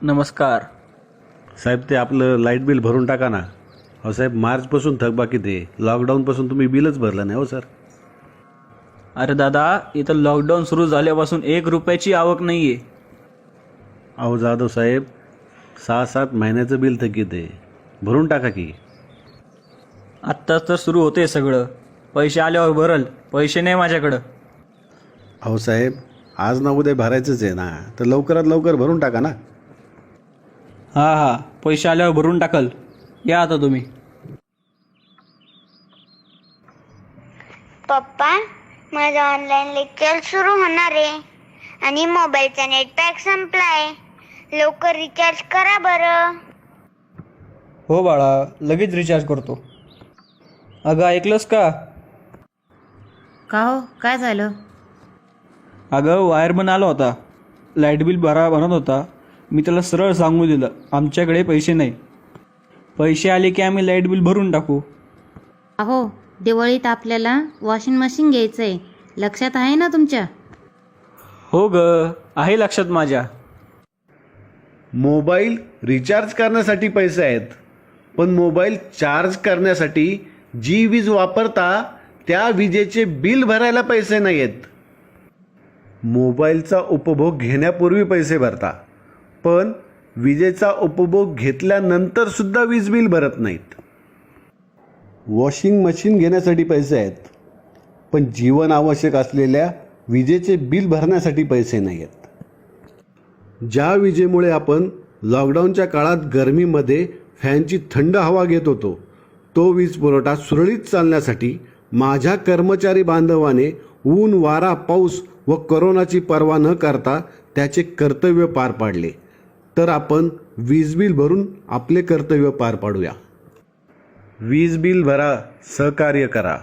नमस्कार. साहेब ते आपलं लाईट बिल भरून टाका ना. अहो साहेब, मार्चपासून थकबाकी ते लॉकडाऊनपासून तुम्ही बिलच भरलं नाही हो सर. अरे दादा, इथं लॉकडाऊन सुरू झाल्यापासून 1 रुपयाची आवक नाही आहे. अहो जाधव साहेब, 6-7 महिन्याचं बिल थकीत आहे, भरून टाका की. आत्ताच तर सुरू होते सगळं. पैसे आल्यावर भरल. पैसे नाही माझ्याकडं. अहो साहेब, आज ना उद्या भरायचंच आहे ना, तर लवकरात लवकर भरून टाका ना. हां, पैसे आल्यावर भरून टाकल. या आता तुम्ही. पप्पा, माझं ऑनलाईन लेक्चर सुरू होणार आहे आणि मोबाईलचा नेट पॅक संपलाय. लवकर रिचार्ज करा बरं. हो बाळा, लगेच रिचार्ज करतो. अगं ऐकलंस का? का हो, काय झालं? अगं वायरमन आला होता. लाईट बिल म्हणत होता. मी त्याला सरळ सांगून दिलं, आमच्याकडे पैसे नाही. पैसे आले की आम्ही लाईट बिल भरून टाकू. अहो, दिवाळीत आपल्याला वॉशिंग मशीन घ्यायचं आहे, लक्षात आहे ना तुमच्या? हो ग, आहे लक्षात माझ्या. मोबाईल रिचार्ज करण्यासाठी पैसे आहेत, पण मोबाईल चार्ज करण्यासाठी जी वीज वापरता त्या विजेचे बिल भरायला पैसे नाही आहेत. मोबाईलचा उपभोग घेण्यापूर्वी पैसे भरता, पण विजेचा उपभोग घेतल्यानंतर सुद्धा वीज बिल भरत नाहीत. वॉशिंग मशीन घेण्यासाठी पैसे आहेत, पण जीवन आवश्यक असलेल्या विजेचे बिल भरण्यासाठी पैसे नाही आहेत. ज्या विजेमुळे आपण लॉकडाऊनच्या काळात गरमीमध्ये फॅनची थंड हवा घेत होतो, तो वीज पुरवठा सुरळीत चालण्यासाठी माझ्या कर्मचारी बांधवाने ऊन, वारा, पाऊस व कोरोनाची पर्वा न करता त्याचे कर्तव्य पार पाडले. तर आपण वीज बिल भरून आपले कर्तव्य पार पाडूया. वीज बिल भरा, सहकार्य करा.